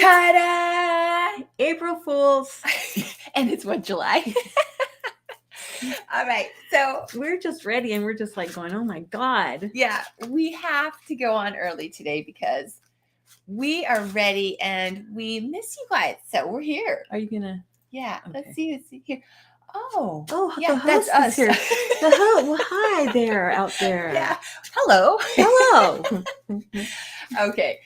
Ta-da! April Fools. And it's what, July? All right. So we're just ready and we're just like going, oh my God. Yeah, we have to go on early today because we are ready and we miss you guys. So we're here. Are you gonna? Yeah. Okay. Let's see here. Oh, yeah, the host that's us. is Here. The host. Well, hi there, out there. Yeah. Hello. Hello. Okay.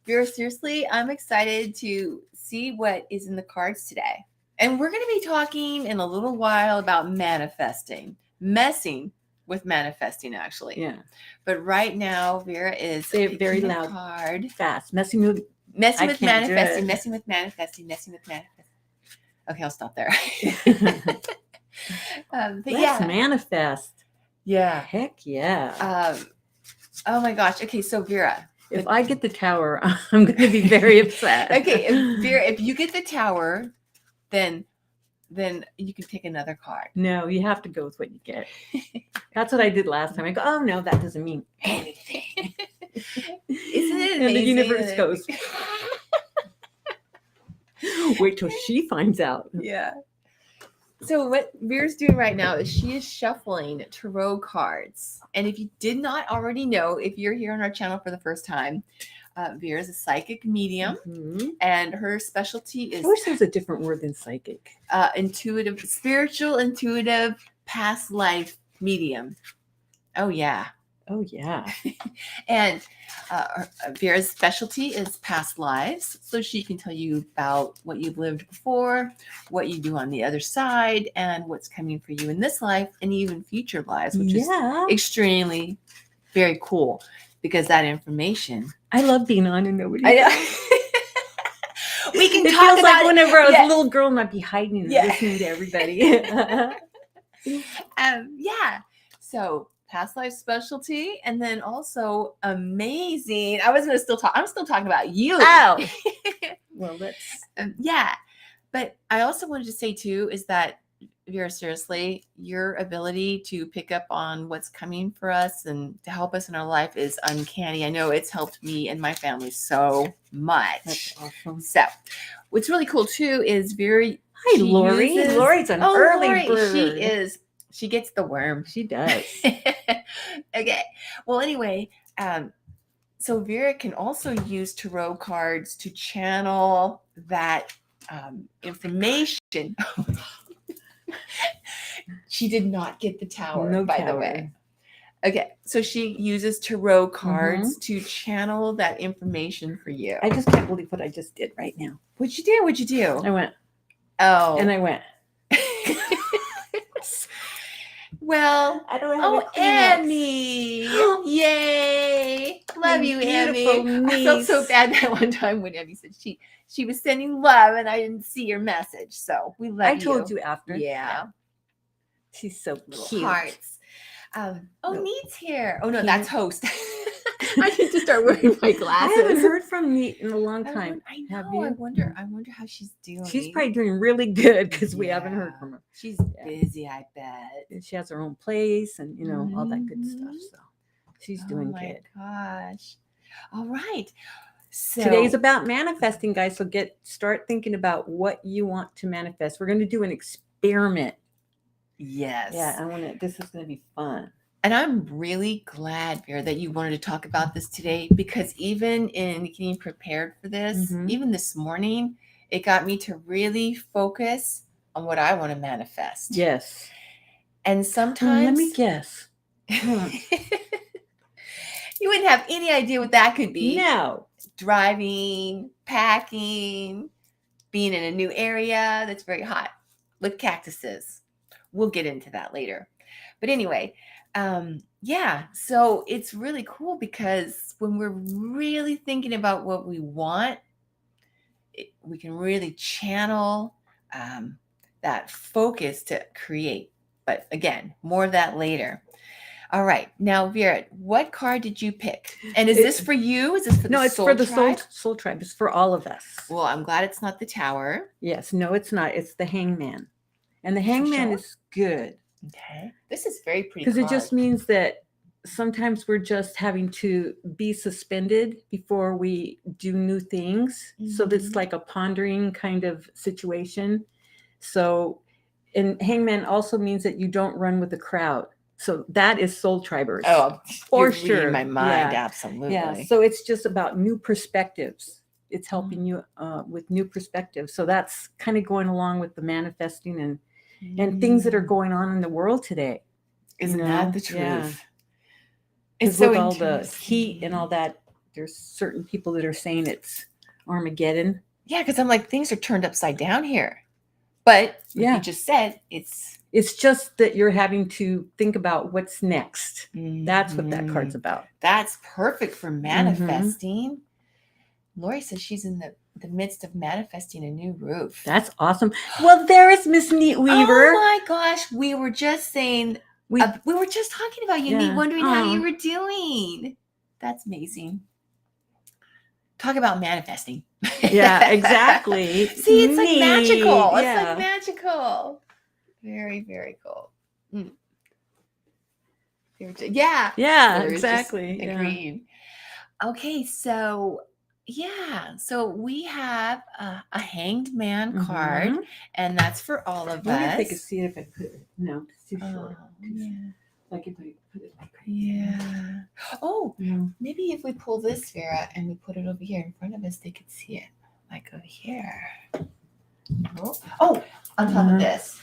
Vera, seriously, I'm excited to see what is in the cards today. And we're going to be talking in a little while about manifesting, messing with manifesting, actually. Yeah. But right now, Vera is very loud, card, fast, messing with manifesting. Okay, I'll stop there. Let's manifest. Yeah. Heck yeah. Oh my gosh. Okay, so Vera, if I get the tower, I'm going to be very upset. Okay, if you get the tower, then you can pick another card. No, you have to go with what you get. That's what I did last time. I go, oh no, that doesn't mean anything. Isn't it amazing? And the universe goes, wait till she finds out. Yeah. So what Vera's doing right now is she is shuffling tarot cards. And if you did not already know, if you're here on our channel for the first time, Vera is a psychic medium, and her specialty is... I wish there was a different word than psychic. Spiritual, intuitive, past life medium. Oh, yeah. Oh, yeah. And Vera's specialty is past lives, so she can tell you about what you've lived before, what you do on the other side, and what's coming for you in this life, and even future lives, which is extremely, very cool, because that information... I love being on and nobody. I know. We can talk feels about like whenever I was a little girl and I'd be hiding and listening to everybody. Yeah. So past life specialty, and then also amazing. I'm still talking about you. Oh. Well, that's yeah. But I also wanted to say too is that, Vera, seriously, your ability to pick up on what's coming for us and to help us in our life is uncanny. I know it's helped me and my family so much. That's awesome. So what's really cool too is Vera. Hi, Lori. Lori's an early bird. She gets the worm. She does. Okay. Well, anyway, so Vera can also use tarot cards to channel that information. She did not get the tower, by the way. Okay, so she uses tarot cards to channel that information for you. I just can't believe what I just did right now. What'd you do? What'd you do? I went. Oh. And I went. Well, I don't have Emmy. Yay. Love you, Emmy. Niece. I felt so bad that one time when Emmy said she was sending love and I didn't see your message. So we love you. I told you after. Yeah. She's so little cute. Hearts. Neat's here. Oh no, that's host. I need to start wearing my glasses. I haven't heard from Neat in a long time. I know. Have you? I wonder how she's doing. She's probably doing really good because we haven't heard from her. She's busy, I bet. And she has her own place and all that good stuff. So she's doing good. Oh my gosh. All right. So today's about manifesting, guys. So start thinking about what you want to manifest. We're going to do an experiment. Yes. Yeah, this is going to be fun. And I'm really glad, Vera, that you wanted to talk about this today, because even in getting prepared for this, even this morning, it got me to really focus on what I want to manifest. Yes. And sometimes... let me guess. You wouldn't have any idea what that could be. No. Driving, packing, being in a new area that's very hot with cactuses. We'll get into that later. But anyway, so it's really cool because when we're really thinking about what we want, we can really channel that focus to create. But again, more of that later. All right. Now, Vera, what card did you pick? And is this for you? Is this for the No, it's soul for the tribe? soul tribe. It's for all of us. Well, I'm glad it's not the tower. Yes. No, it's not. It's the hangman. And the hangman is good. Okay. This is very pretty. Because it just means that sometimes we're just having to be suspended before we do new things. So that's Mhm. like a pondering kind of situation. So, and hangman also means that you don't run with the crowd. So that is soul tribers. Oh, for you're sure. reading my mind. Yeah. Absolutely. Yeah. So it's just about new perspectives. It's helping you with new perspectives. So that's kind of going along with the manifesting and things that are going on in the world today. Isn't that the truth? Yeah. It's Because so with all the heat and interesting. all that, there's certain people that are saying it's Armageddon. Yeah, because I'm like, things are turned upside down here. But like Yeah. you just said, it's just that you're having to think about what's next. That's what that card's about. That's perfect for manifesting. Lori says she's in the midst of manifesting a new roof. That's awesome. Well, there is Miss Neat Weaver. Oh my gosh, we were just saying, we were just talking about you, Neat, wondering how you were doing. That's amazing. Talk about manifesting. Yeah, exactly. See, it's like magical. Yeah. It's like magical. Very, very cool. Yeah. Yeah, exactly. Agreed. Yeah. Okay, so so we have a hanged man card, and that's for all of us. Maybe if they could see it if I put it. No, it's too short. Yeah. Like if I put it like Yeah. Oh, yeah. maybe if we pull this, Vera, and we put it over here in front of us, they could see it. Like over here. Oh, on top of this.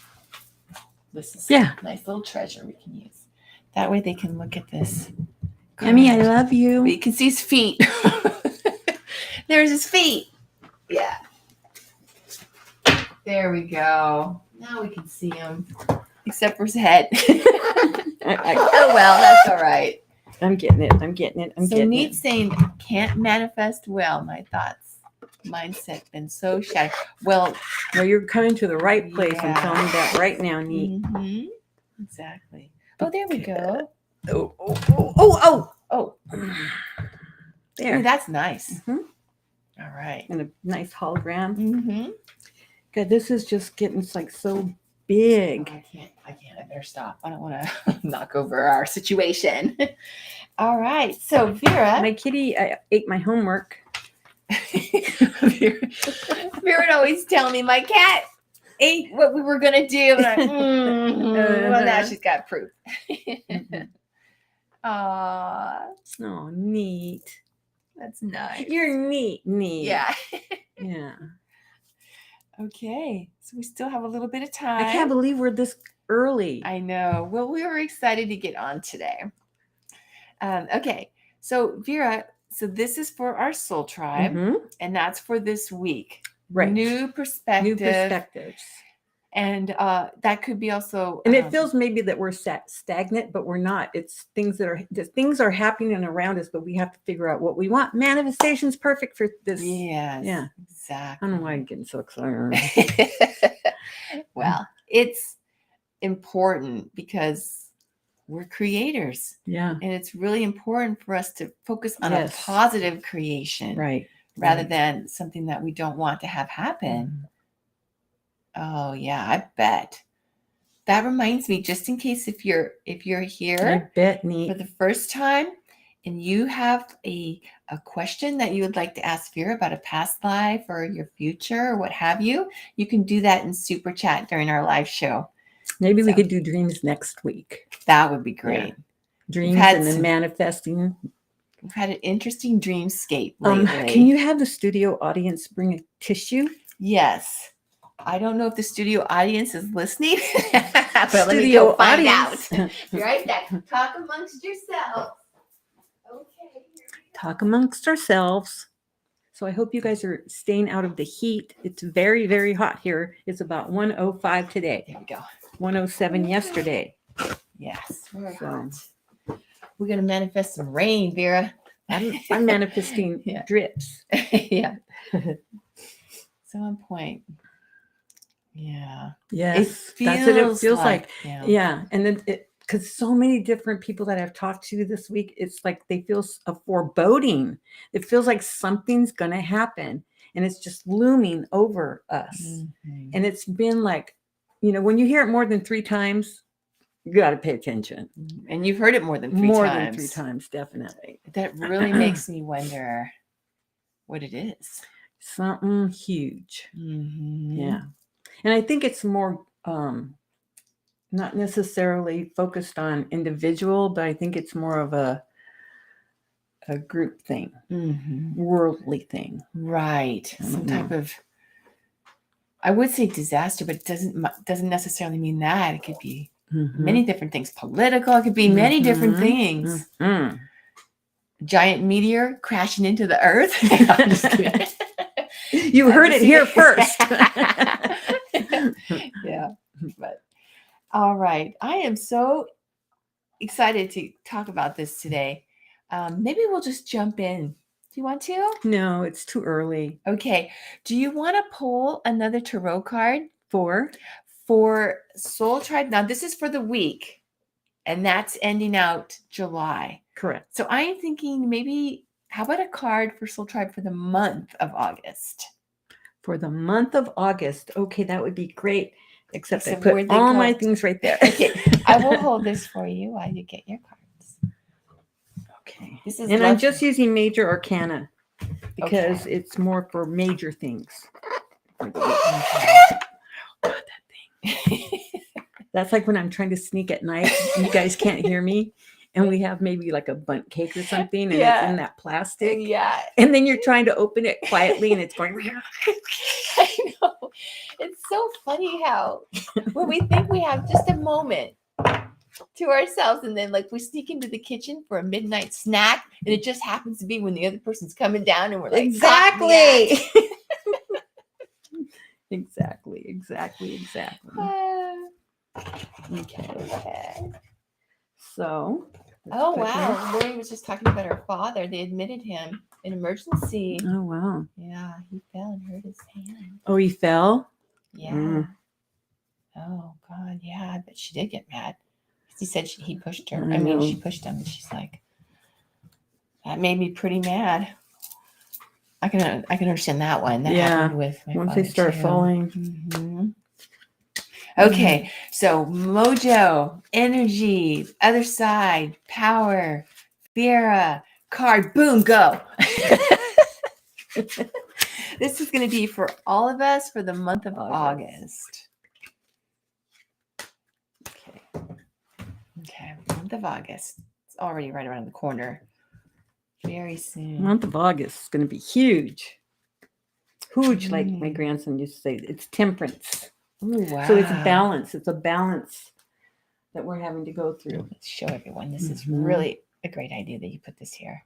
This is a nice little treasure we can use. That way they can look at this. Emmy, I love you. But you can see his feet. There's his feet. Yeah. There we go. Now we can see him. Except for his head. Oh, well, that's all right. I'm getting it. I'm getting it. I'm so getting Neat it. saying, can't manifest well. My thoughts, mindset been so shattered. Well, you're coming to the right place. I'm telling you that right now, Neat. Exactly. Oh, there we go. Oh. There. Ooh, that's nice. All right. And a nice hologram. Good. This is just getting like so big. I can't. I better stop. I don't want to knock over our situation. All right. So Vera. My kitty ate my homework. Vera would always tell me my cat ate what we were going to do. And well, now she's got proof. Aww. Oh, neat. That's nice. You're neat. Yeah. Yeah. Okay. So we still have a little bit of time. I can't believe we're this early. I know. Well, we were excited to get on today. Okay. So Vera, so this is for our soul tribe, and that's for this week. Right. New perspectives. And that could be also, and it feels maybe that we're stagnant, but we're not. It's things are happening around us, but we have to figure out what we want. Manifestation's perfect for this. Yes, yeah, exactly. I don't know why I'm getting so excited. Well, it's important because we're creators. Yeah, and it's really important for us to focus on a positive creation, right, rather than something that we don't want to have happen. Oh yeah, I bet. That reminds me, just in case if you're here I bet, Neat, for the first time and you have a question that you would like to ask Vera about a past life or your future or what have you, you can do that in Super Chat during our live show. Maybe we could do dreams next week. That would be great. Yeah. Dreams and then manifesting. We've had an interesting dreamscape lately. Can you have the studio audience bring a tissue? Yes. I don't know if the studio audience is listening, but let me go find out. Be right back. Talk amongst yourselves. Okay. Talk amongst ourselves. So I hope you guys are staying out of the heat. It's very, very hot here. It's about 105 today. There we go. 107 yesterday. Yes. Very hot. We're going to manifest some rain, Vera. I'm manifesting drips. Yeah. So on point. Yeah. Yes. That's what it feels like. Yeah. And then because so many different people that I've talked to this week, it's like they feel a foreboding. It feels like something's going to happen and it's just looming over us. And it's been like, when you hear it more than 3 times, you got to pay attention. And you've heard it more than 3 times. More than 3 times, definitely. That really makes me wonder what it is. Something huge. Mm-hmm. Yeah. And I think it's more not necessarily focused on individual, but I think it's more of a group thing, worldly thing. Right. Some type of, I would say disaster, but it doesn't necessarily mean that. It could be many different things. Political, it could be many different things. Giant meteor crashing into the earth. I'm just kidding. You heard it here first. Yeah. But all right. I am so excited to talk about this today. Maybe we'll just jump in. Do you want to? No, it's too early. Okay. Do you want to pull another tarot card for Soul Tribe? Now, this is for the week, and that's ending out July. Correct. So I'm thinking maybe, how about a card for Soul Tribe for the month of August? For the month of August. Okay, that would be great. Except I put all my things right there. Okay, I will hold this for you while you get your cards. Okay. This is I'm just using major arcana because it's more for major things. For the week. Oh, God, that thing. That's like when I'm trying to sneak at night and you guys can't hear me. And we have maybe like a bundt cake or something, and it's in that plastic. Yeah. And then you're trying to open it quietly, and it's going. I know. It's so funny how when we think we have just a moment to ourselves, and then like we sneak into the kitchen for a midnight snack, and it just happens to be when the other person's coming down, and we're like, exactly. Exactly. Okay. So. Oh, wow. Lori was just talking about her father. They admitted him in emergency. Oh, wow. Yeah, he fell and hurt his hand. Oh, he fell? Yeah. Oh, God. Yeah, I bet she did get mad. He said he pushed her. I mean, she pushed him, and she's like, that made me pretty mad. I can understand that one. That happened with my once father they start falling. Mm-hmm. Okay, so mojo, energy, other side, power, Vera, card, boom, go. This is going to be for all of us for the month of August. Okay, month of August. It's already right around the corner. Very soon. Month of August is going to be huge. Huge, like my grandson used to say. It's temperance. Ooh, wow. So it's a balance. It's a balance that we're having to go through. Let's show everyone. This is really a great idea that you put this here.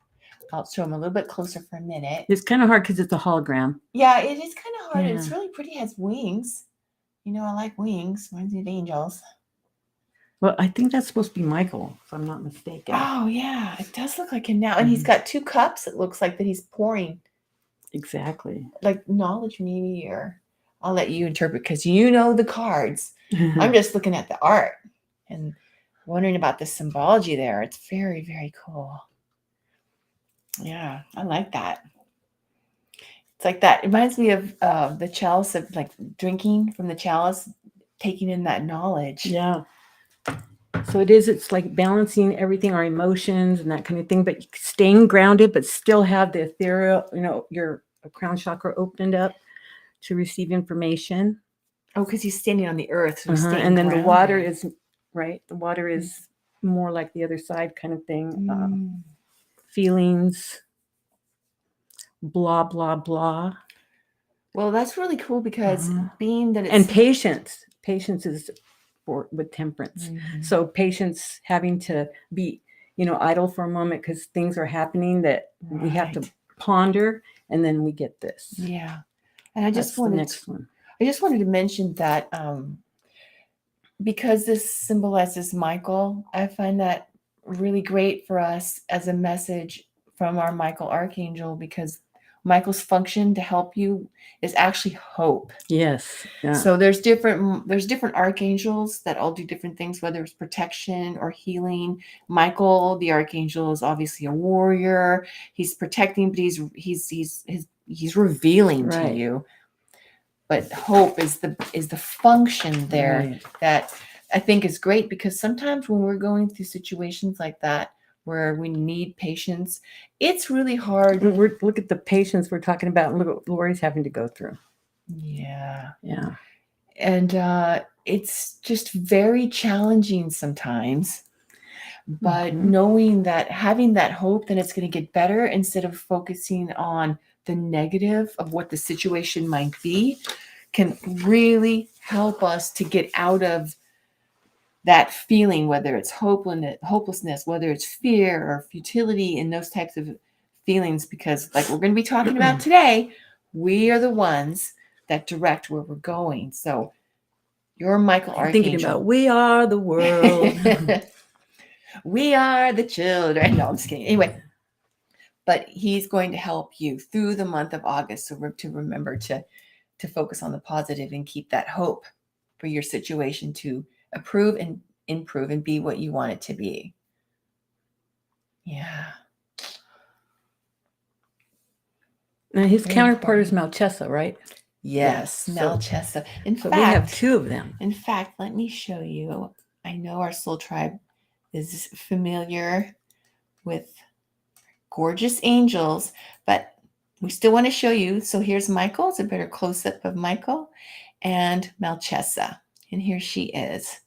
I'll show them a little bit closer for a minute. It's kind of hard because it's a hologram. Yeah, it is kind of hard. Yeah. It's really pretty. It has wings. You know, I like wings. Reminds me of angels. Well, I think that's supposed to be Michael, if I'm not mistaken. Oh, yeah. It does look like him now. And he's got 2 cups. It looks like that he's pouring. Exactly. Like knowledge, maybe, or I'll let you interpret because you know the cards. I'm just looking at the art and wondering about the symbology there. It's very, very cool. Yeah, I like that. It's like that. It reminds me of the chalice of like drinking from the chalice, taking in that knowledge. Yeah. So it's like balancing everything, our emotions and that kind of thing, but staying grounded, but still have the ethereal, your crown chakra opened up to receive information. Oh, because he's standing on the earth. So and then grounded. The water is, right? The water is more like the other side kind of thing. Feelings, blah, blah, blah. Well, that's really cool because being that it's... And patience. Patience is with temperance. So patience, having to be, idle for a moment because things are happening that we have to ponder, and then we get this. Yeah. And I just wanted to mention that because this symbolizes Michael, I find that really great for us as a message from our Michael Archangel, because Michael's function to help you is actually hope. Yes. Yeah. So there's different archangels that all do different things, whether it's protection or healing. Michael, the archangel, is obviously a warrior. He's protecting, but he's revealing to you. But hope is the function there, that I think is great, because sometimes when we're going through situations like that where we need patience, it's really hard. Look at the patience we're talking about, and look what Lori's having to go through. Yeah. Yeah. And it's just very challenging sometimes. But knowing that, having that hope that it's going to get better, instead of focusing on the negative of what the situation might be, can really help us to get out of that feeling, whether it's hopelessness, whether it's fear or futility, and those types of feelings. Because, like we're going to be talking about today, we are the ones that direct where we're going. So you're Michael Archangel. Thinking about, we are the world. We are the children. No, I'm just kidding. Anyway, but he's going to help you through the month of August. So to remember to focus on the positive and keep that hope for your situation to improve and be what you want it to be. Yeah. Now his counterpart is Malchesa, right? Yes, Malchesa. In fact, we have two of them. In fact, let me show you. I know our soul tribe is familiar with gorgeous angels, but we still want to show you. So here's Michael. It's a better close-up of Michael and Malchesa. And here she is.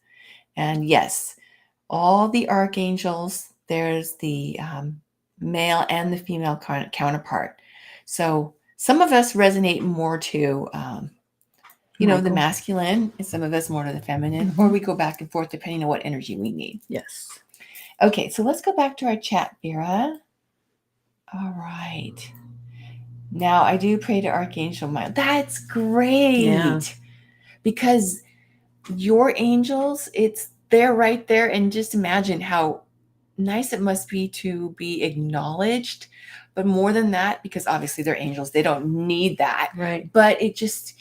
And yes, all the archangels, there's the male and the female counterpart. So some of us resonate more to, the masculine, and some of us more to the feminine, or we go back and forth depending on what energy we need. Yes. Okay, so let's go back to our chat, Vera. All right. Now I do pray to Archangel Michael. That's great. Yeah. Because your angels, they're right there. And just imagine how nice it must be to be acknowledged. But more than that, because obviously they're angels, they don't need that. Right. But it's just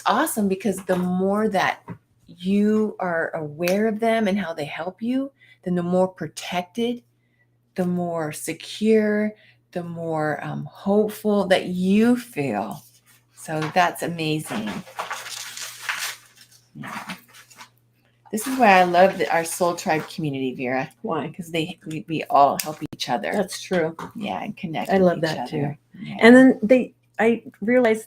awesome, because the more that you are aware of them and how they help you, then the more protected, the more secure, the more hopeful that you feel. So that's amazing. Yeah. This is why I love our soul tribe community, Vera. Why? Because we all help each other. That's true. Yeah, and connect. I love that too. Yeah. And then I realized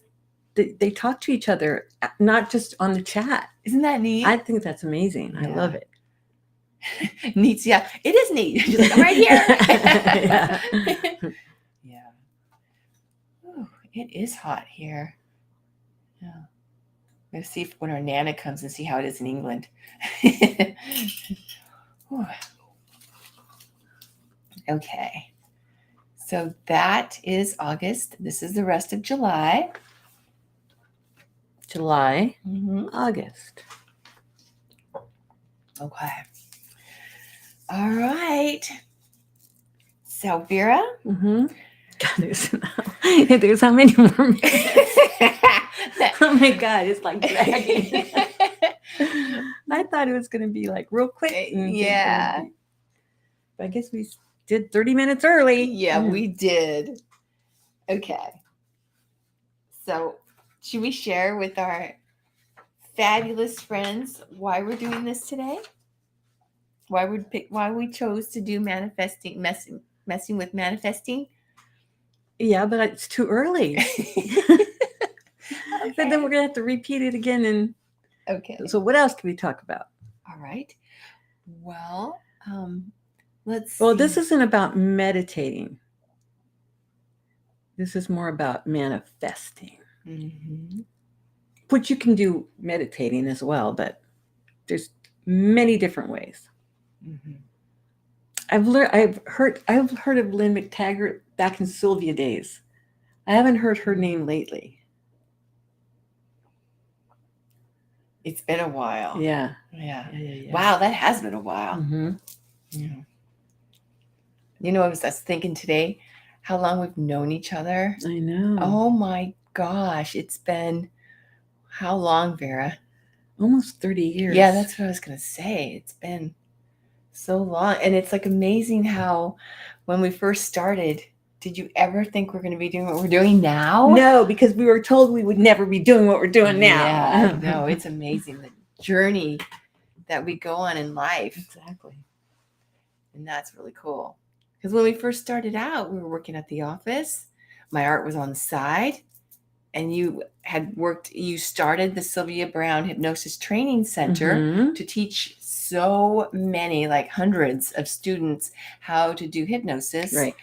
they talk to each other, not just on the chat. Isn't that neat? I think that's amazing. Yeah. I love it. Neat. Yeah, it is neat. She's like, I'm right here. Yeah. Yeah. Ooh, it is hot here. Yeah. Let's see when our Nana comes and see how it is in England. Okay. So that is August. This is the rest of July. August. Okay. All right. So Vera. God, there's how many more minutes? Oh my God, it's like dragging. I thought it was going to be like real quick. Yeah. But I guess we did 30 minutes early. Yeah, we did. Okay. So should we share with our fabulous friends why we're doing this today? Why we chose to do messing with manifesting? Yeah, but it's too early. Okay. But then we're gonna have to repeat it again. And okay. So what else can we talk about? All right. Well, let's see. Well, this isn't about meditating. This is more about manifesting. Which you can do meditating as well, but there's many different ways. I've heard of Lynn McTaggart back in Sylvia days. I haven't heard her name lately. It's been a while. Yeah. Wow, that has been a while. Yeah. You know, I was thinking today how long we've known each other. I know. Oh my gosh, it's been how long, Vera? Almost 30 years. Yeah, that's what I was gonna say. It's been so long, and it's like amazing how when we first started, did you ever think we're going to be doing what we're doing now? No, because we were told we would never be doing what we're doing now. Yeah, no, it's amazing the journey that we go on in life. Exactly. And that's really cool. Because when we first started out, we were working at the office. My art was on the side. And you started the Sylvia Brown Hypnosis Training Center to teach so many, like hundreds of students how to do hypnosis. Right.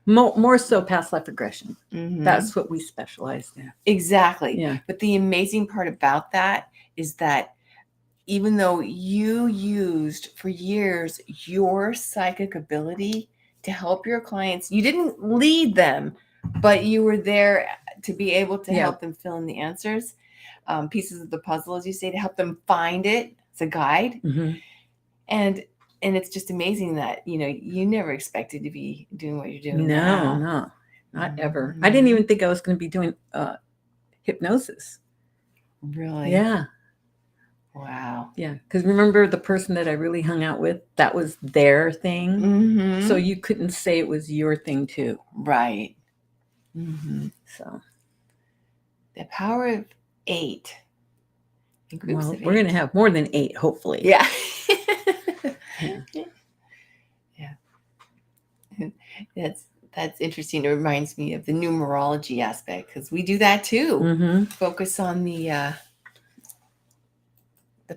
More so past life regression. That's what we specialize in. Exactly. Yeah. But the amazing part about that is that even though you used for years your psychic ability to help your clients, you didn't lead them, but you were there to be able to help them fill in the answers, pieces of the puzzle, as you say, to help them find it. It's a guide. And it's just amazing that, you never expected to be doing what you're doing now. No, not ever. I didn't even think I was going to be doing hypnosis. Really? Yeah. Wow. Yeah. Because remember the person that I really hung out with, that was their thing. So you couldn't say it was your thing too. Right. So the power of 8. In groups of 8. We're going to have more than 8, hopefully. Yeah. That's interesting. It reminds me of the numerology aspect, because we do that too. Focus on the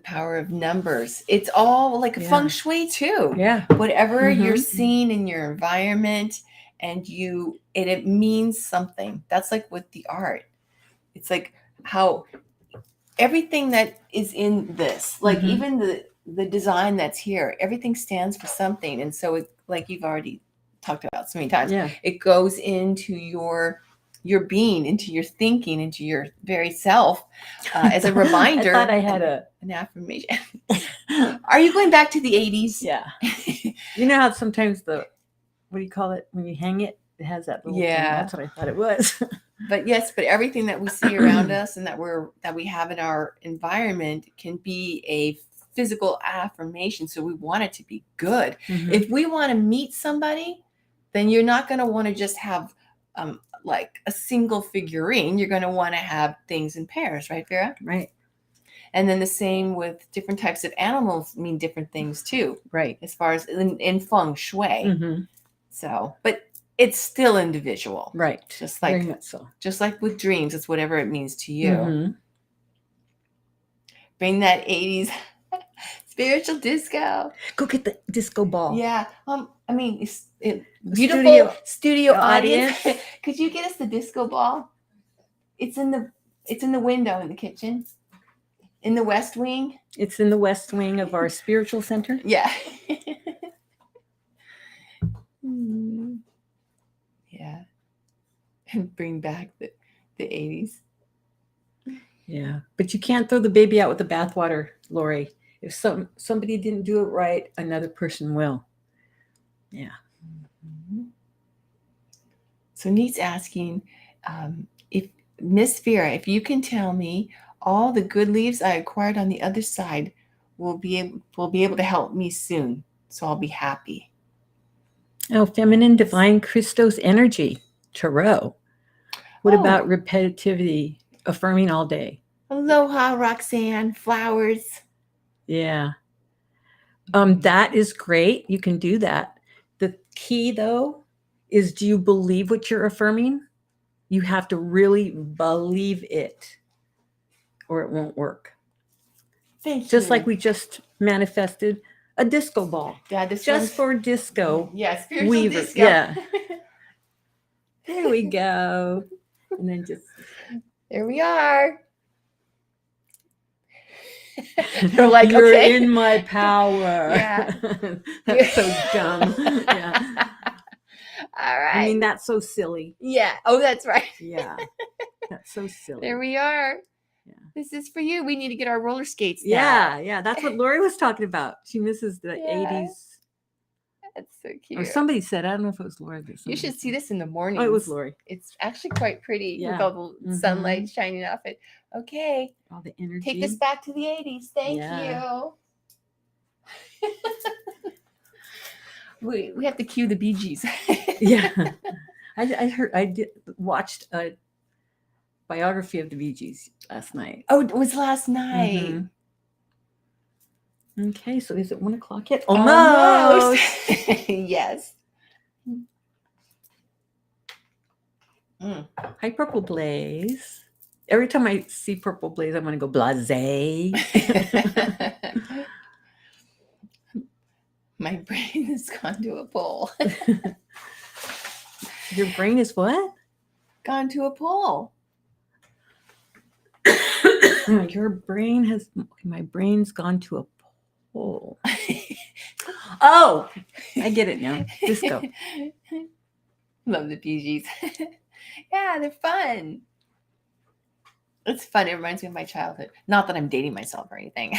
power of numbers. It's all like feng shui too. Yeah. Whatever you're seeing in your environment, and it means something. That's like with the art. It's like how everything that is in this, like even the design that's here, everything stands for something. And so it, like you've already talked about so many times, it goes into your being, into your thinking, into your very self, as a reminder. I thought I had an affirmation. Are you going back to the 80s? Yeah. You know how sometimes what do you call it when you hang it? It has that little thing. That's what I thought it was. But everything that we see around us and that we have in our environment can be a physical affirmation. So we want it to be good. If we want to meet somebody, then you're not going to want to just have like a single figurine. You're going to want to have things in pairs, right, Vera? Right. And then the same with different types of animals mean different things too. Right. As far as in feng shui. So, but it's still individual. Right. Just like, very much so. Just like with dreams, it's whatever it means to you. Bring that 80s spiritual disco. Go get the disco ball. Yeah. I mean, it's beautiful studio audience. Could you get us the disco ball? It's in the window in the kitchen. In the West Wing. It's in the West Wing of our spiritual center. Yeah. Yeah. And bring back the 80s. Yeah. But you can't throw the baby out with the bathwater, Lori. If somebody didn't do it right, another person will. Yeah. So Neat's asking, if Miss Vera, if you can tell me all the good leaves I acquired on the other side will be able to help me soon. So I'll be happy. Oh, feminine divine Christos energy, tarot. What about repetitivity, affirming all day? Aloha, Roxanne, flowers. Yeah. That is great. You can do that. The key though is, do you believe what you're affirming? You have to really believe it, or it won't work. Thank you. Just like we just manifested a disco ball. Yeah, for disco. Yeah, spiritual disco. Yeah. There we go. And then there we are. They're like, you're okay. in my power. Yeah. That's so dumb. Yeah. All right. I mean, that's so silly. Yeah. Oh, that's right. Yeah. That's so silly. There we are. Yeah. This is for you. We need to get our roller skates now. Yeah. Yeah. That's what Lori was talking about. She misses the 80s. That's so cute. Or somebody said, I don't know if it was Lori. You should see this in the morning. Oh, it was Lori. It's actually quite pretty with all the sunlight shining off it. Okay. All the energy. Take this back to the 80s. Thank you. We have to cue the Bee Gees. Yeah. I watched a biography of the Bee Gees last night. Oh, it was last night. Okay, so is it 1 o'clock yet? Almost. Almost. Yes. Hi, Purple Blaze. Every time I see Purple Blaze, I want to go blasé. My brain has gone to a pole. Your brain is what? Gone to a pole. Your brain has, my brain's gone to a pole. Oh, I get it now. Disco. Love the PGs. Yeah, they're fun. It's fun. It reminds me of my childhood. Not that I'm dating myself or anything.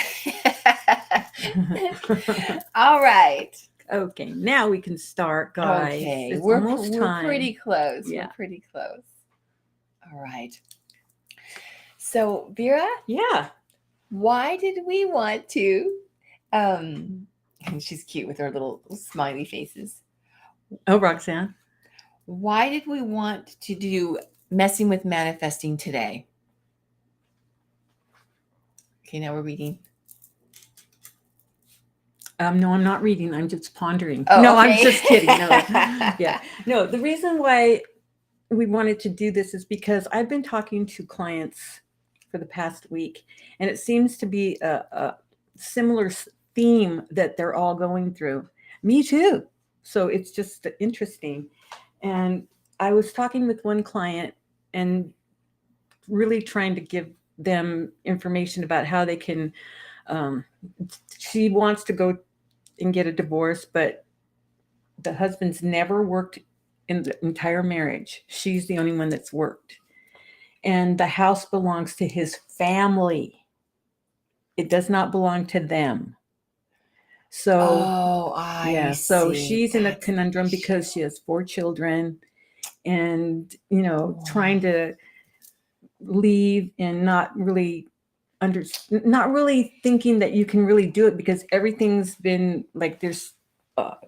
All right. Okay, now we can start, guys. Okay, It's we're almost time. pretty close. Yeah. We're pretty close. All right. So, Vera? Yeah. Why did we want to, and she's cute with her little smiley faces. Oh, Roxanne. Why did we want to do messing with manifesting today? Okay, now we're reading. No, I'm not reading. I'm just pondering. Oh, no, okay. I'm just kidding. No, yeah, no. The reason why we wanted to do this is because I've been talking to clients for the past week, and it seems to be a similar theme that they're all going through. Me too. So it's just interesting. And I was talking with one client and really trying to give them information about how they can. She wants to go and get a divorce, but the husband's never worked in the entire marriage. She's the only one that's worked. And the house belongs to his family. It does not belong to them. So, so she's in a conundrum because she has 4 children and, trying to leave and not really thinking that you can really do it because everything's been like there's what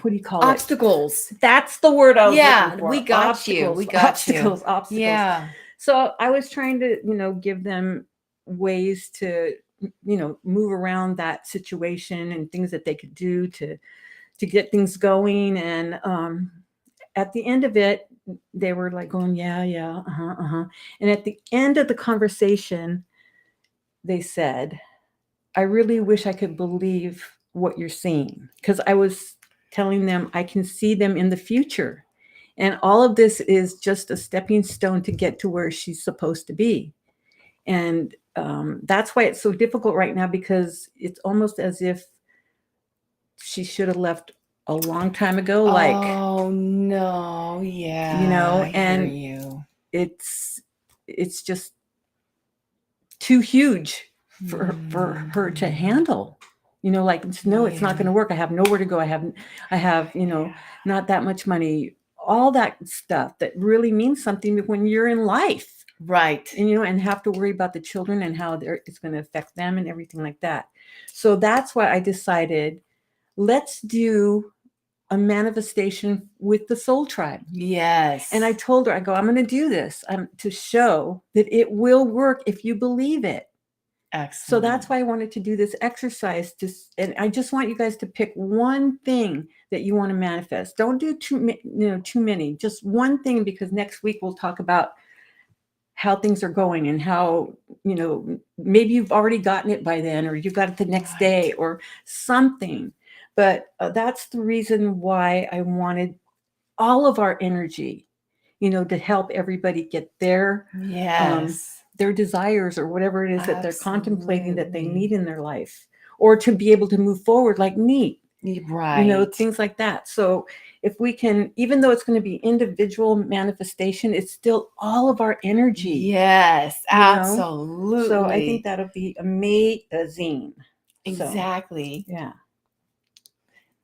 do you call obstacles? That's the word I was looking for. We got obstacles, you. We got obstacles, you. Obstacles. Yeah. So I was trying to, give them ways to, move around that situation and things that they could do to get things going. And at the end of it, they were like going, yeah, uh-huh. And at the end of the conversation, they said, I really wish I could believe what you're seeing, because I was telling them I can see them in the future. And all of this is just a stepping stone to get to where she's supposed to be. And that's why it's so difficult right now, because it's almost as if she should have left a long time ago. Like, oh no, yeah, and it's just too huge for her to handle. Like, no, it's not going to work. I have nowhere to go. I have not that much money. All that stuff that really means something when you're in life, right? And have to worry about the children and how it's going to affect them and everything like that. So that's why I decided, let's do a manifestation with the soul tribe. Yes. And I told her, I'm going to do this to show that it will work if you believe it. Excellent. So that's why I wanted to do this exercise. And I just want you guys to pick one thing that you want to manifest. Don't do too many. Just one thing, because next week we'll talk about how things are going and how, maybe you've already gotten it by then, or you got it the next day or something. But that's the reason why I wanted all of our energy, to help everybody get their desires or whatever it is that they're contemplating that they need in their life, or to be able to move forward, like neat, right? Things like that. So if we can, even though it's going to be individual manifestation, it's still all of our energy. Yes, absolutely. So I think that'll be amazing. Exactly. So, yeah.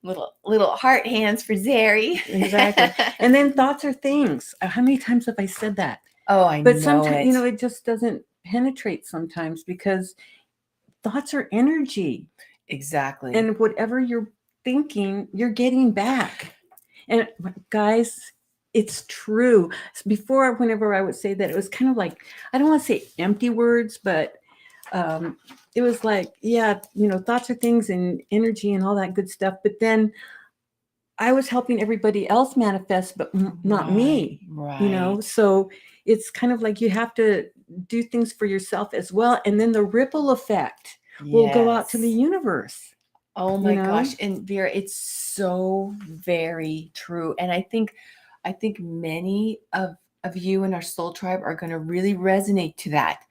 Little heart hands for Zeri. Exactly. And then thoughts are things. How many times have I said that? Oh, I know. But sometimes, it just doesn't penetrate sometimes, because thoughts are energy. Exactly. And whatever you're thinking, you're getting back. And guys, it's true. Before, whenever I would say that, it was kind of like, I don't want to say empty words, but it was like, yeah, thoughts are things and energy and all that good stuff. But then I was helping everybody else manifest, but not me, Right. So it's kind of like you have to do things for yourself as well. And then the ripple effect will go out to the universe. Oh my gosh. And Vera, it's so very true. And I think many of you in our soul tribe are going to really resonate to that.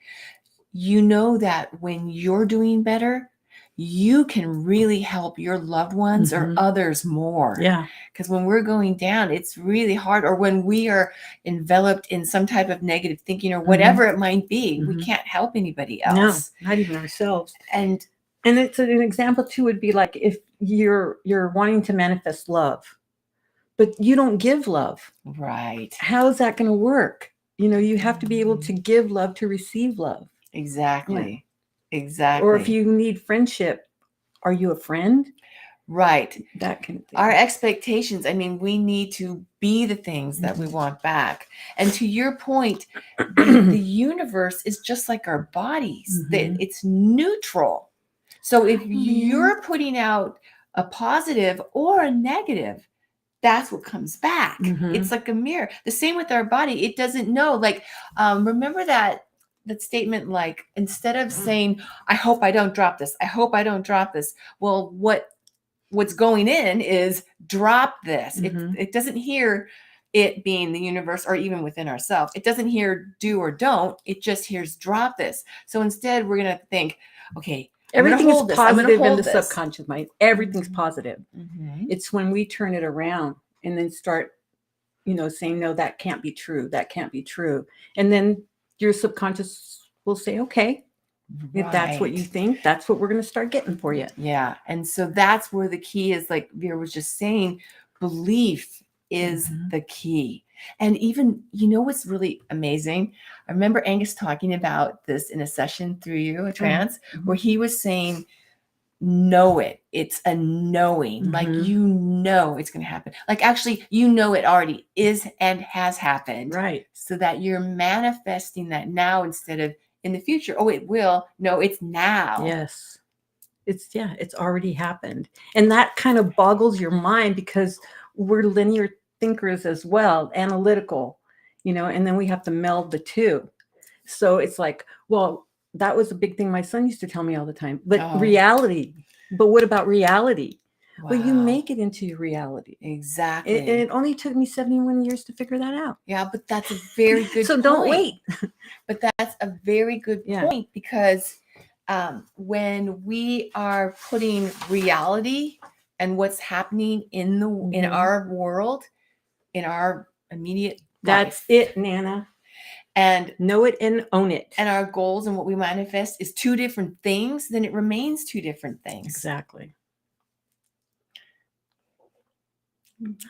You know that when you're doing better, you can really help your loved ones or others more. Yeah. Because when we're going down, it's really hard. Or when we are enveloped in some type of negative thinking or whatever it might be, we can't help anybody else. No, not even ourselves. And it's an example too would be like if you're wanting to manifest love, but you don't give love. Right. How is that going to work? You have to be able to give love to receive love. Exactly. Yeah. Exactly. Or if you need friendship, are you a friend? Right. That kind of thing. Our expectations, we need to be the things that we want back. And to your point, the universe is just like our bodies. It's neutral. So if you're putting out a positive or a negative, that's what comes back. It's like a mirror. The same with our body. It doesn't know. Like, remember that statement, like, instead of saying, I hope I don't drop this. I hope I don't drop this. Well, what's going in is drop this. It doesn't hear it being the universe or even within ourselves. It doesn't hear do or don't. It just hears drop this. So instead we're going to think, okay, everything is positive in the subconscious mind. Everything's positive. It's when we turn it around and then start, saying, no, that can't be true. That can't be true. And then your subconscious will say, okay, if that's what you think, that's what we're going to start getting for you. Yeah. And so that's where the key is, like Vera was just saying, belief is the key. And even, what's really amazing? I remember Angus talking about this in a session through you, a trance, where he was saying, know it. It's a knowing, like, it's going to happen. Like, actually, it already is and has happened. Right. So that you're manifesting that now instead of in the future. Oh, it will. No, it's now. Yes. It's already happened. And that kind of boggles your mind because we're linear thinkers as well, analytical, and then we have to meld the two. So it's like, well, that was a big thing my son used to tell me all the time. But reality. But what about reality? Wow. Well, you make it into your reality. Exactly. And it only took me 71 years to figure that out. Yeah, but that's a very good so point. Don't wait. But that's a very good point because when we are putting reality and what's happening in our world, in our immediate that's life, it, Nana. And know it and own it. And our goals and what we manifest is two different things, then it remains two different things. Exactly.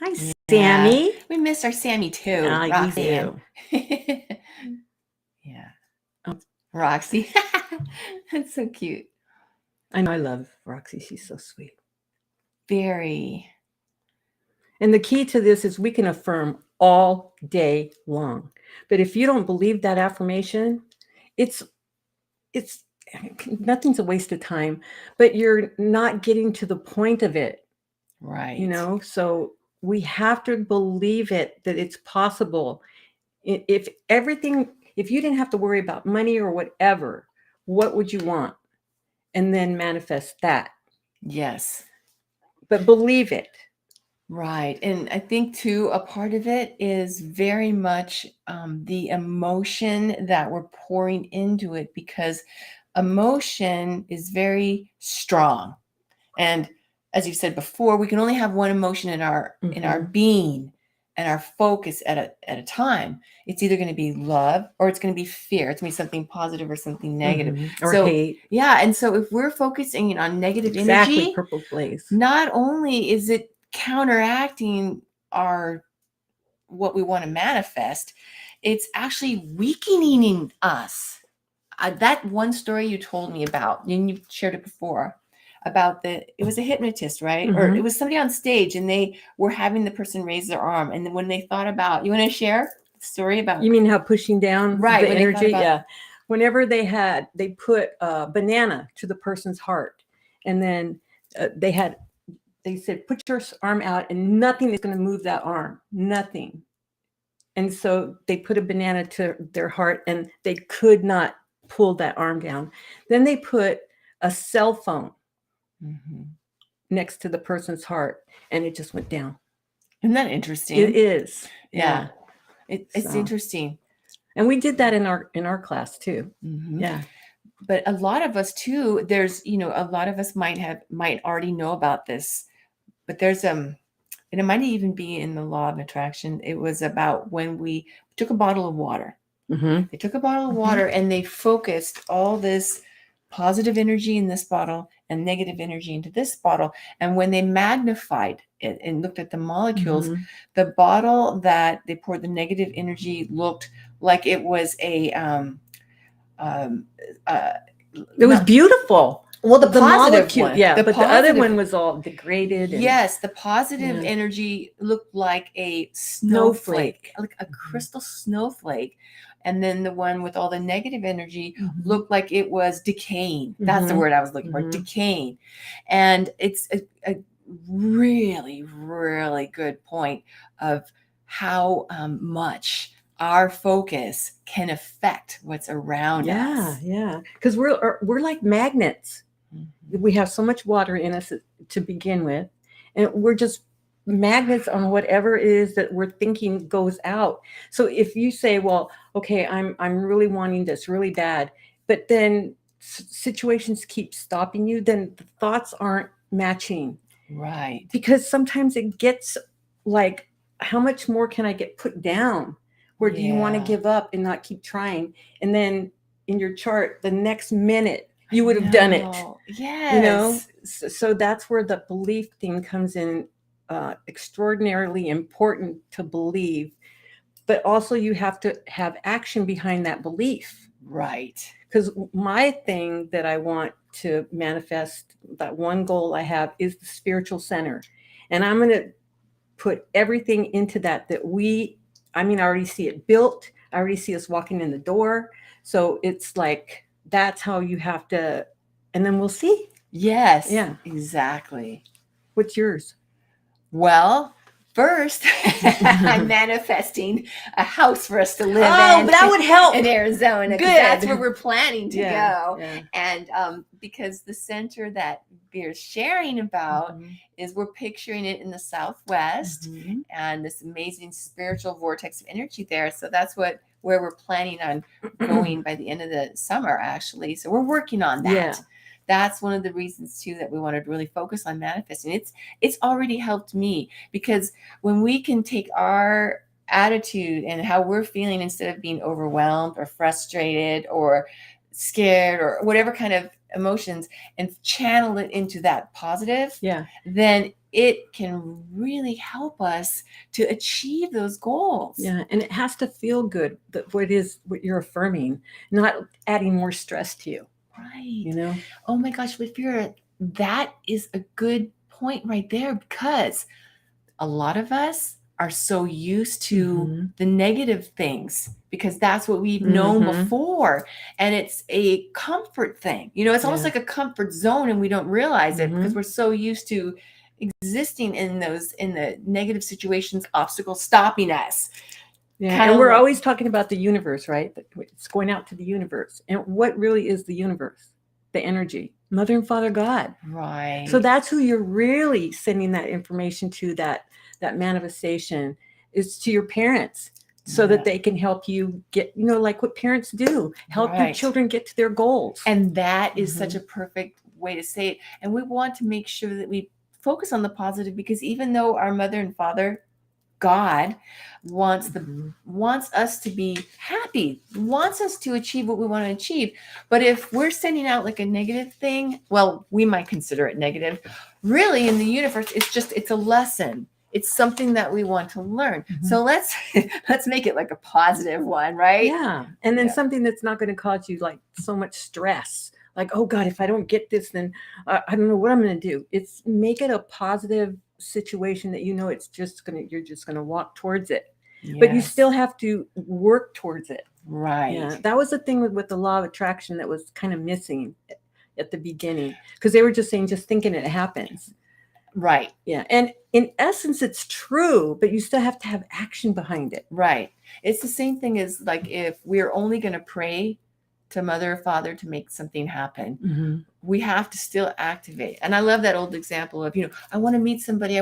Hi, Sammy. We miss our Sammy too. We do. Yeah. Oh. Roxy. That's so cute. I know. I love Roxy. She's so sweet. Very. And the key to this is we can affirm all day long. But if you don't believe that affirmation, it's nothing's a waste of time, but you're not getting to the point of it. Right. So we have to believe it, that it's possible. If you didn't have to worry about money or whatever, what would you want? And then manifest that. Yes. But believe it. Right. And I think too, a part of it is very much the emotion that we're pouring into it, because emotion is very strong. And as you said before, we can only have one emotion in our being and our focus at a time. It's either going to be love or it's going to be fear. It's going to be something positive or something negative. Or hate. Yeah. And so if we're focusing on negative energy, purple blaze. Not only is it counteracting what we want to manifest, it's actually weakening us. That one story you told me about, and you shared it before, about it was a hypnotist, right? Or it was somebody on stage and they were having the person raise their arm. And then when they thought about, you want to share the story about? You mean how pushing down the energy? Yeah. whenever they put a banana to the person's heart, and then they said, put your arm out and nothing is going to move that arm, nothing. And so they put a banana to their heart and they could not pull that arm down. Then they put a cell phone next to the person's heart and it just went down. Isn't that interesting? It is. Yeah. It's interesting. And we did that in our class too. Yeah. But a lot of us too, there's, a lot of us might already know about this, but there's and it might even be in the law of attraction. It was about when we took a bottle of water. They took a bottle of water and they focused all this positive energy in this bottle and negative energy into this bottle. And when they magnified it and looked at the molecules, the bottle that they poured the negative energy looked like it was it was beautiful. Well, the positive one. Yeah, but the other one was all degraded. Yes, the positive energy looked like a snowflake, like a crystal snowflake. And then the one with all the negative energy looked like it was decaying. That's the word I was looking for, decaying. And it's a really, really good point of how much our focus can affect what's around us. Yeah, because we're like magnets. We have so much water in us to begin with, and we're just magnets on whatever it is that we're thinking goes out. So if you say, well, okay, I'm really wanting this really bad, but then situations keep stopping you, then the thoughts aren't matching. Right. Because sometimes it gets like, how much more can I get put down? Or do you want to give up and not keep trying? And then in your chart, the next minute, you would have done it. Yes. So that's where the belief thing comes in, extraordinarily important to believe. But also you have to have action behind that belief. Right. Because my thing that I want to manifest, that one goal I have, is the spiritual center. And I'm going to put everything into that I already see it built. I already see us walking in the door. So it's like, that's how you have to, and then we'll see. Yes. Yeah. Exactly. What's yours? Well, first, I'm manifesting a house for us to live in. Oh, that would help. In Arizona. Good. That's where we're planning to go. Yeah. And because the center that Vera's sharing about is, we're picturing it in the Southwest and this amazing spiritual vortex of energy there. So that's where we're planning on going by the end of the summer, actually. So we're working on that. Yeah. That's one of the reasons too that we wanted to really focus on manifesting. It's already helped me, because when we can take our attitude and how we're feeling, instead of being overwhelmed or frustrated or scared or whatever kind of emotions, and channel it into that positive, then it can really help us to achieve those goals. Yeah, and it has to feel good, what you're affirming, not adding more stress to you. Right. Oh my gosh, but Vera, that is a good point right there, because a lot of us are so used to the negative things, because that's what we've known before. And it's a comfort thing. It's almost like a comfort zone, and we don't realize it because we're so used to existing in the negative situations, obstacles stopping us. Yeah, and we're always talking about the universe, right? It's going out to the universe. And what really is the universe? The energy, Mother and Father God. Right. So that's who you're really sending that information to, that manifestation, is to your parents, so that they can help you get, like what parents do, help your children get to their goals. And that is such a perfect way to say it. And we want to make sure that we focus on the positive, because even though our Mother and Father God wants us to be happy, wants us to achieve what we want to achieve. But if we're sending out like a negative thing, well, we might consider it negative. Really, in the universe, it's a lesson. It's something that we want to learn. So let's make it like a positive one, right? Yeah. And then something that's not going to cause you like so much stress. Like, oh God, if I don't get this, then I don't know what I'm going to do. It's make it a positive situation that you're just going to walk towards it. But you still have to work towards it. Right. Yeah, that was the thing with the law of attraction that was kind of missing at the beginning, because they were just saying, just thinking it happens. Right. Yeah. And in essence, it's true, but you still have to have action behind it. Right. It's the same thing as like if we're only going to pray to Mother or Father to make something happen, Mm-hmm. we have to still activate. And I love that old example of, I want to meet somebody,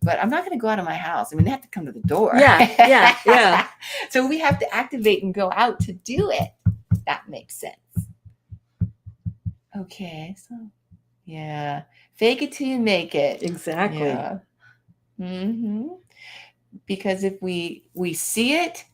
but I'm not going to go out of my house. I mean, they have to come to the door. Yeah. So we have to activate and go out to do it. That makes sense. Okay. So, yeah. Fake it till you make it. Exactly. Yeah. Mm-hmm. Because if we see it,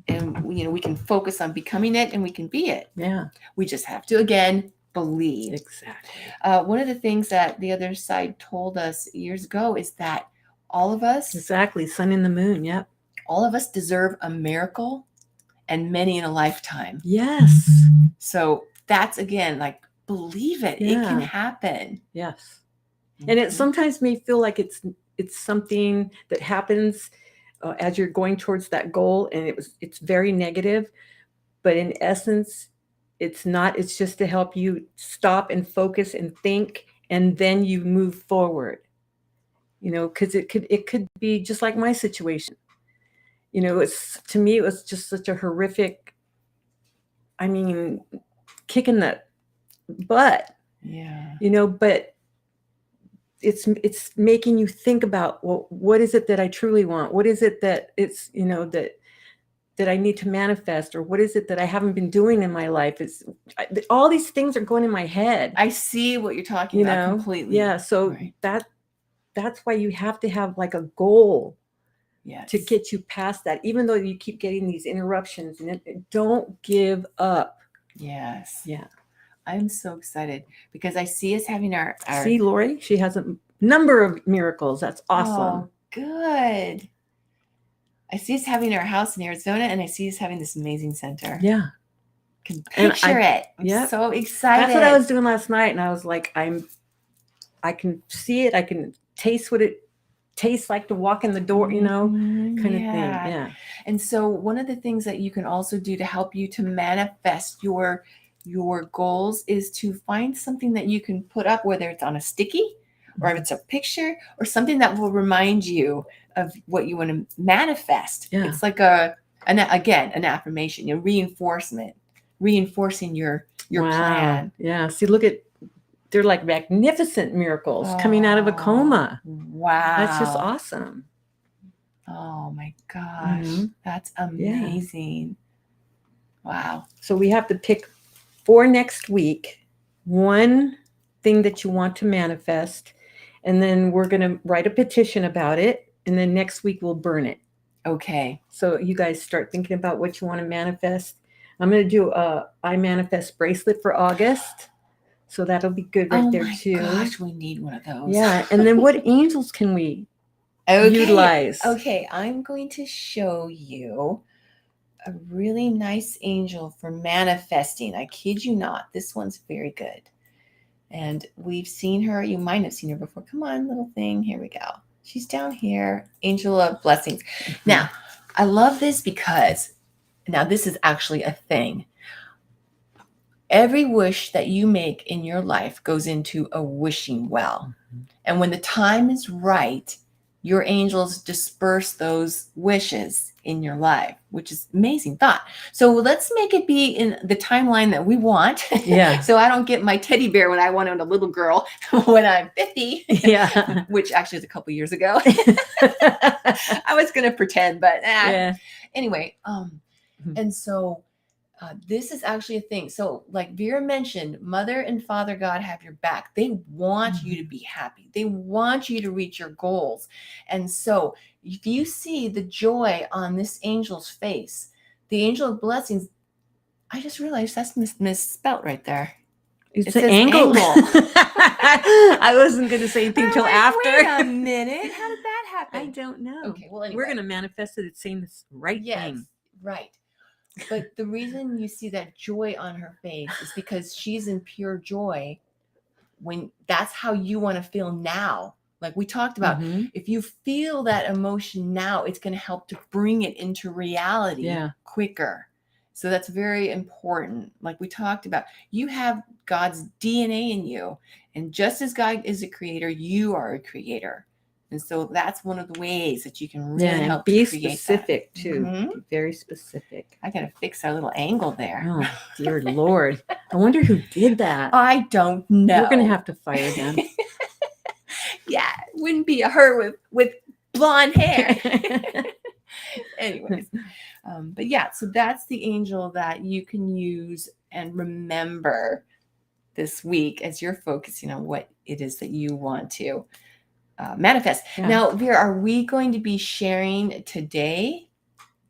and we can focus on becoming it, and we can be it. Yeah. We just have to, again, believe. Exactly. One of the things that the other side told us years ago is that all of us, Exactly, sun and the moon. Yep. all of us deserve a miracle, and many in a lifetime. Yes. So that's, again, like, believe it. Yeah. It can happen. Yes. And it sometimes may feel like it's something that happens as you're going towards that goal, and it's very negative, but in essence, it's not. It's just to help you stop and focus and think, and then you move forward. Because it could be just like my situation. To me, it was just such a horrific, kick in the butt. Yeah. But it's making you think about, well, what is it that I truly want? What is it that it's, that I need to manifest, or what is it that I haven't been doing in my life? All these things are going in my head. I see what you're talking about completely. Yeah. So right. that's why you have to have like a goal. Yes. To get you past that, even though you keep getting these interruptions, and don't give up. Yes. Yeah. I'm so excited because I see us having our See, Lori, she has a number of miracles. That's awesome. Oh, good. I see us having our house in Arizona, and I see us having this amazing center. Yeah. Can picture it. I'm so excited. That's what I was doing last night, and I was like, I can see it. I can taste what it tastes like to walk in the door, kind of thing. Yeah. And so one of the things that you can also do to help you to manifest your goals is to find something that you can put up, whether it's on a sticky, or if it's a picture, or something that will remind you of what you want to manifest. Yeah. It's like an affirmation, reinforcing your plan. Yeah. See, they're like magnificent miracles coming out of a coma. Wow. That's just awesome. Oh my gosh. That's amazing. Yeah. Wow. So we have to pick for next week one thing that you want to manifest, and then we're going to write a petition about it, and then next week we'll burn it. Okay. So you guys start thinking about what you want to manifest. I'm going to do a I Manifest bracelet for August. So that'll be good right there too. Oh my gosh, we need one of those. Yeah. And then what angels can we utilize? Okay, I'm going to show you a really nice angel for manifesting. I kid you not. This one's very good. And we've seen her. You might have seen her before. Come on, little thing. Here we go. She's down here. Angel of Blessings. Now, I love this because now this is actually a thing. Every wish that you make in your life goes into a wishing well. And when the time is right, your angels disperse those wishes in your life, which is amazing thought. So let's make it be in the timeline that we want. Yeah. So I don't get my teddy bear when I want a little girl when I'm 50. Yeah. Which actually is a couple years ago. I was going to pretend, but anyway. And so this is actually a thing. So like Vera mentioned, Mother and Father God have your back. They want you to be happy. They want you to reach your goals. And so if you see the joy on this angel's face, the angel of blessings, I just realized that's misspelt right there. It's an angle. I wasn't going to say anything till after. Wait a minute. How did that happen? I don't know. Okay, well, anyway. We're going to manifest it. It's saying this right thing. Right. But the reason you see that joy on her face is because she's in pure joy when that's how you want to feel now. Like we talked about, if you feel that emotion now, it's going to help to bring it into reality quicker. So that's very important. Like we talked about, you have God's DNA in you. And just as God is a creator, you are a creator. And so that's one of the ways that you can really help be to create specific that. too. Be very specific. I got to fix our little angle there. Oh, dear Lord. I wonder who did that. I don't know. We're going to have to fire them. Yeah, it wouldn't be a her with blonde hair. Anyways, but yeah, so that's the angel that you can use and remember this week as you're focusing on what it is that you want to manifest. Yeah. Now, Vera, are we going to be sharing today?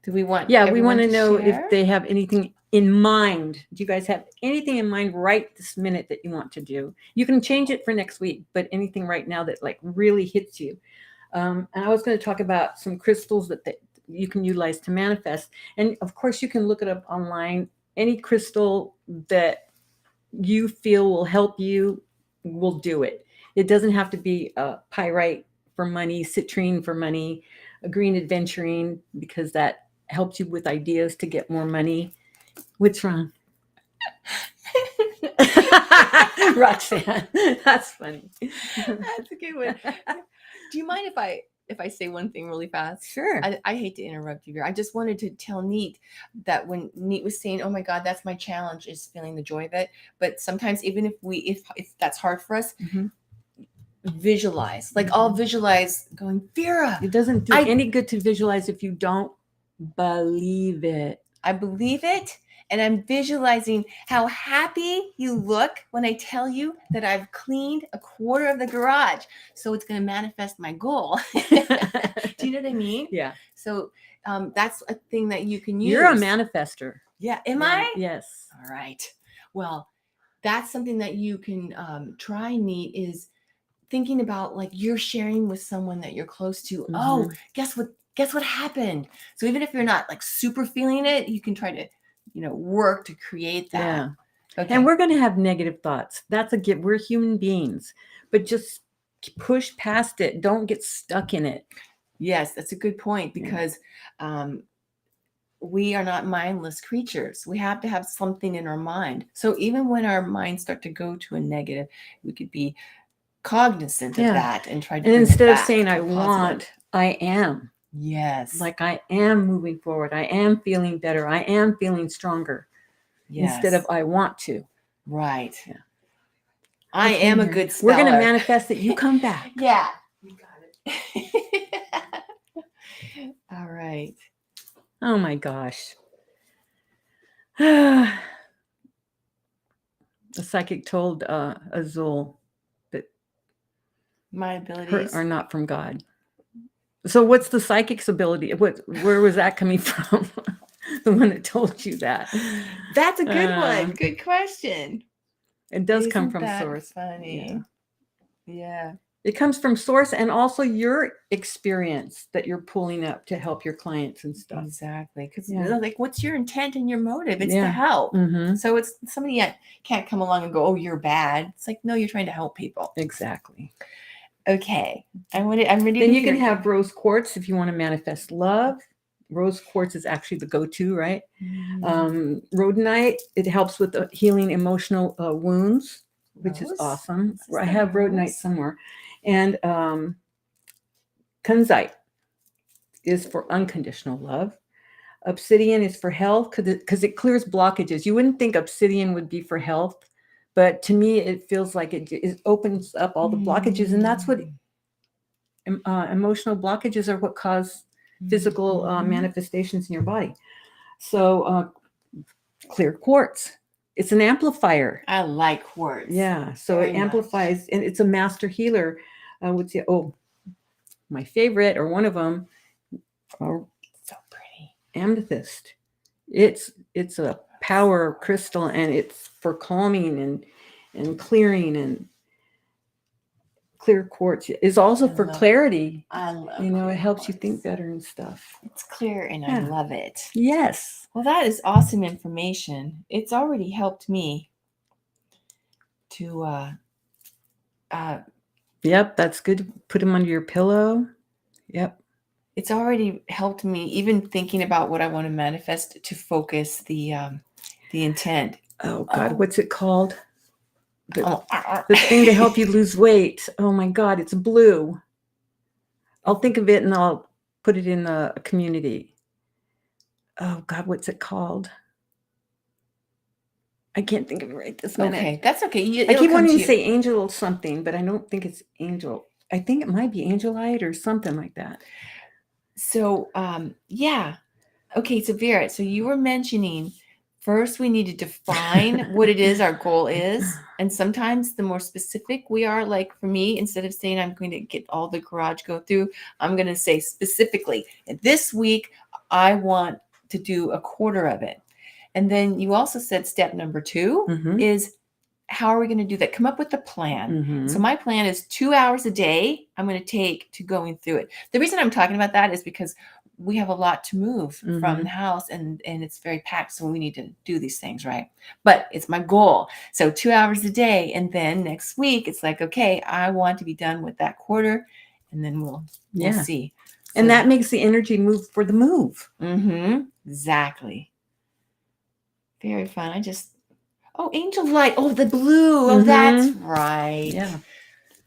Do we want? Yeah, we want to know if they have anything in mind. Do you guys have anything in mind right this minute that you want to do? You can change it for next week, but anything right now that like really hits you. And I was going to talk about some crystals that you can utilize to manifest. And of course, you can look it up online. Any crystal that you feel will help you will do it. It doesn't have to be a pyrite for money, citrine for money, a green aventurine, because that helps you with ideas to get more money. What's wrong? Roxanne, that's funny. That's a good one. Do you mind if I say one thing really fast? Sure. I hate to interrupt you, Vera. I just wanted to tell Neat that when Neat was saying, "Oh my God, that's my challenge," is feeling the joy of it. But sometimes, even if that's hard for us, visualize. Like I'll visualize going, Vera. It doesn't do any good to visualize if you don't believe it. I believe it. And I'm visualizing how happy you look when I tell you that I've cleaned a quarter of the garage. So it's going to manifest my goal. Do you know what I mean? Yeah. So that's a thing that you can use. You're a manifester. Yeah. Am I? Yes. All right. Well, that's something that you can try, Neat, is thinking about like you're sharing with someone that you're close to. Oh, guess what happened? So even if you're not like super feeling it, you can try to work to create that. Yeah. Okay. And we're going to have negative thoughts. That's a gift. We're human beings, but just push past it. Don't get stuck in it. Yes, that's a good point, because we are not mindless creatures. We have to have something in our mind. So even when our minds start to go to a negative, we could be cognizant of that and try to. And instead of saying I want, I am. Yes. Like I am moving forward. I am feeling better. I am feeling stronger. Yes. Instead of I want to. Right. Yeah. I am a good speller. We're going to manifest that you come back. Yeah. You got it. All right. Oh my gosh. The psychic told Azul that my abilities are not from God. So what's the psychic's ability? Where was that coming from? The one that told you that. That's a good one. Good question. It does come from source. Funny. Yeah. It comes from source and also your experience that you're pulling up to help your clients and stuff. Exactly. Because like, what's your intent and your motive? It's to help. So it's somebody that can't come along and go, "Oh, you're bad." It's like, no, you're trying to help people. Exactly. Okay. I'm ready. Then you can have rose quartz if you want to manifest love. Rose quartz is actually the go-to, right? Rhodonite, it helps with healing emotional wounds, which is awesome. I have rhodonite somewhere. And kunzite is for unconditional love. Obsidian is for health because it clears blockages. You wouldn't think obsidian would be for health, but to me, it feels like it opens up all the blockages. And that's what emotional blockages are, what cause physical manifestations in your body. So clear quartz. It's an amplifier. I like quartz. Yeah. So it amplifies, and it's a master healer. I would say, my favorite, or one of them, so pretty. Amethyst. It's a power crystal, and it's for calming and clearing, and clear quartz is also for clarity. I love it helps you think better and stuff. It's clear, and I love it. Yes. Well, that is awesome information. It's already helped me to yep, that's good. Put them under your pillow. Yep. it's already helped me, even thinking about what I want to manifest, to focus the intent. Oh God, what's it called? Oh. The thing to help you lose weight. Oh my God, it's blue. I'll think of it and I'll put it in the community. Oh God, what's it called? I can't think of it right this minute. Okay, that's okay. I keep wanting to say angel something, but I don't think it's angel. I think it might be angelite or something like that. So, yeah. Okay, so Vera, so you were mentioning first we need to define what it is our goal is. And sometimes the more specific we are, like for me, instead of saying I'm going to get all the garage go through, I'm going to say specifically, this week I want to do a quarter of it. And then you also said step number 2 is, how are we going to do that? Come up with a plan. So my plan is 2 hours a day I'm going to take to going through it. The reason I'm talking about that is because we have a lot to move from the house, and it's very packed. So we need to do these things, right? But it's my goal. So 2 hours a day. And then next week, it's like, okay, I want to be done with that quarter. And then we'll see. So, and that makes the energy move for the move. Exactly. Very fun. Oh, angel light. Oh, the blue. Oh, that's right. Yeah.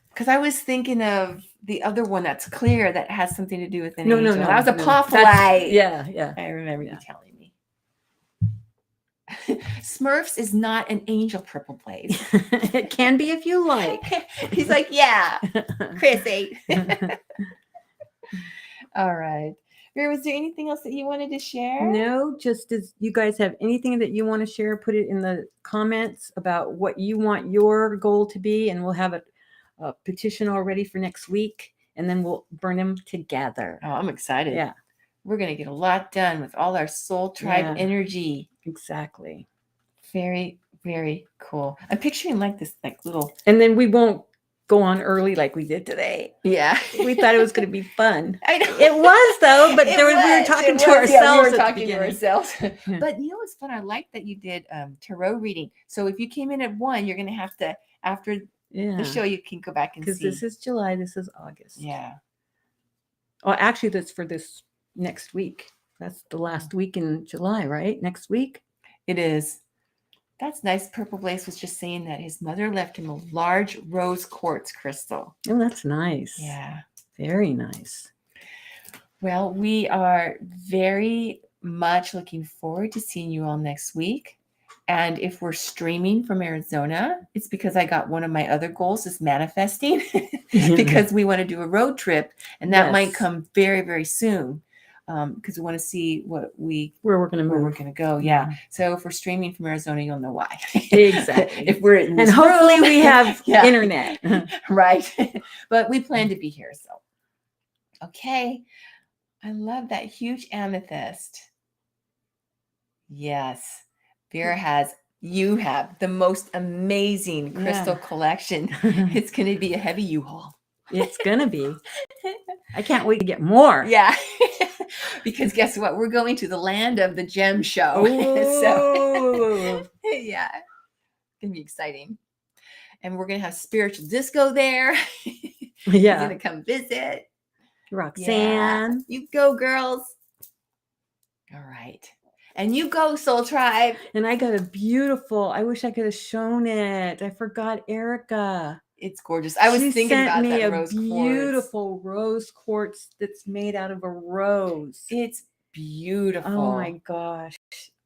Because I was thinking of the other one that's clear that has something to do with an angel. No. That was a puff light. Yeah. I remember you telling me. Smurfs is not an angel purple blaze. It can be if you like. He's like, yeah, Chrissy. All right. Vera, was there anything else that you wanted to share? No, just as you guys have anything that you want to share, put it in the comments about what you want your goal to be, and we'll have a petition all ready for next week, and then we'll burn them together. Oh, I'm excited. Yeah. We're going to get a lot done with all our soul tribe energy. Exactly. Very, very cool. I'm picturing like this, like little. And then we won't go on early like we did today. Yeah. We thought it was going to be fun. I know. It was though, but we were talking to ourselves. Yeah, we were talking to ourselves. Yeah. But you know what's fun? I like that you did tarot reading. So if you came in at 1, you're going to have to, after the show, you can go back and see. Because this is July, this is August. Yeah. Well, actually, that's for this next week. That's the last week in July, right? Next week? It is. That's nice. Purple Blaze was just saying that his mother left him a large rose quartz crystal. Oh, that's nice. Yeah. Very nice. Well, we are very much looking forward to seeing you all next week. And if we're streaming from Arizona, it's because I got one of my other goals is manifesting because we want to do a road trip, and that might come very, very soon. Because we want to see where we're going to go. Yeah. So if we're streaming from Arizona, you'll know why. Exactly. If we're in this and hopefully room, we have internet. Right. But we plan to be here. So, okay. I love that huge amethyst. Yes. Vera you have the most amazing crystal collection. It's going to be a heavy U-Haul. It's going to be. I can't wait to get more. Yeah. Because guess what? We're going to the land of the gem show. So, yeah. It's going to be exciting. And we're going to have spiritual disco there. Yeah. He's going to come visit. Roxanne. Yeah. You go, girls. All right. And you go, Soul Tribe. And I got a beautiful, I wish I could have shown it. I forgot Erica. It's gorgeous. I was thinking about that rose quartz. Beautiful rose quartz that's made out of a rose. It's beautiful. Oh my gosh.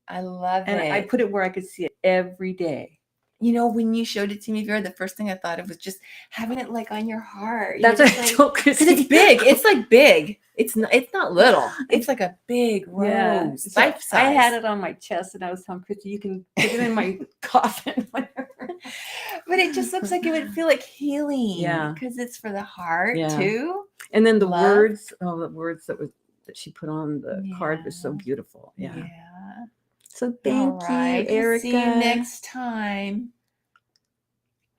I love it. And I put it where I could see it every day. You know, when you showed it to me, Vera, the first thing I thought of was just having it like on your heart. That's what I told Chrissy. Because it's big. It's like big. It's not little. It's like a big rose. So Life size. I had it on my chest, and I was telling Chrissy, you can put it in my coffin, whatever. But it just looks like it would feel like healing. Yeah. Because it's for the heart too. And then the words that she put on the card was so beautiful. Yeah. So thank you, Erica. See you next time.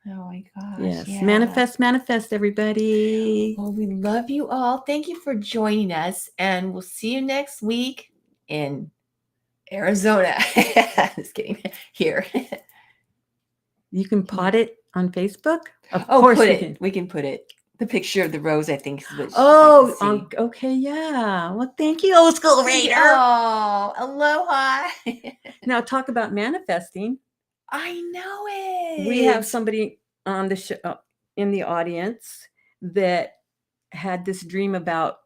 Oh my gosh. Yes. Yeah. Manifest, everybody. Well, we love you all. Thank you for joining us. And we'll see you next week in Arizona. Just kidding. Here. You can pot it on Facebook? Of course we can put it. The picture of the rose, I think, is what she'd like to see. Okay, yeah. Well, thank you, old school raider. Oh, aloha. Now talk about manifesting. I know it. We have somebody on the show in the audience that had this dream about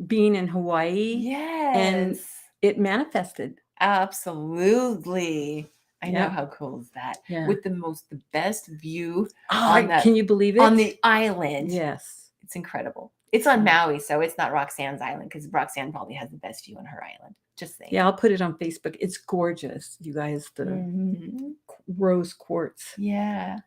being in Hawaii. Yes. And it manifested. Absolutely. I know. How cool is that? Yeah. With the best view can you believe it? On the island. Yes. It's incredible. It's on Maui, so it's not Roxanne's island, because Roxanne probably has the best view on her island. Just saying. Yeah, I'll put it on Facebook. It's gorgeous, you guys. The rose quartz. Yeah.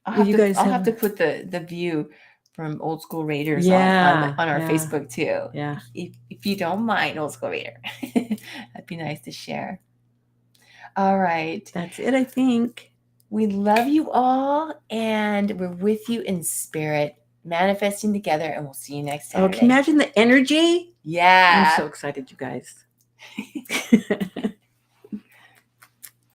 I'll have to put the view from Old School Raiders on our Facebook too. Yeah. If you don't mind, Old School Raider. That'd be nice to share. All right. That's it, I think. We love you all, and we're with you in spirit, manifesting together, and we'll see you next Saturday. Oh, can you imagine the energy? Yeah. I'm so excited, you guys.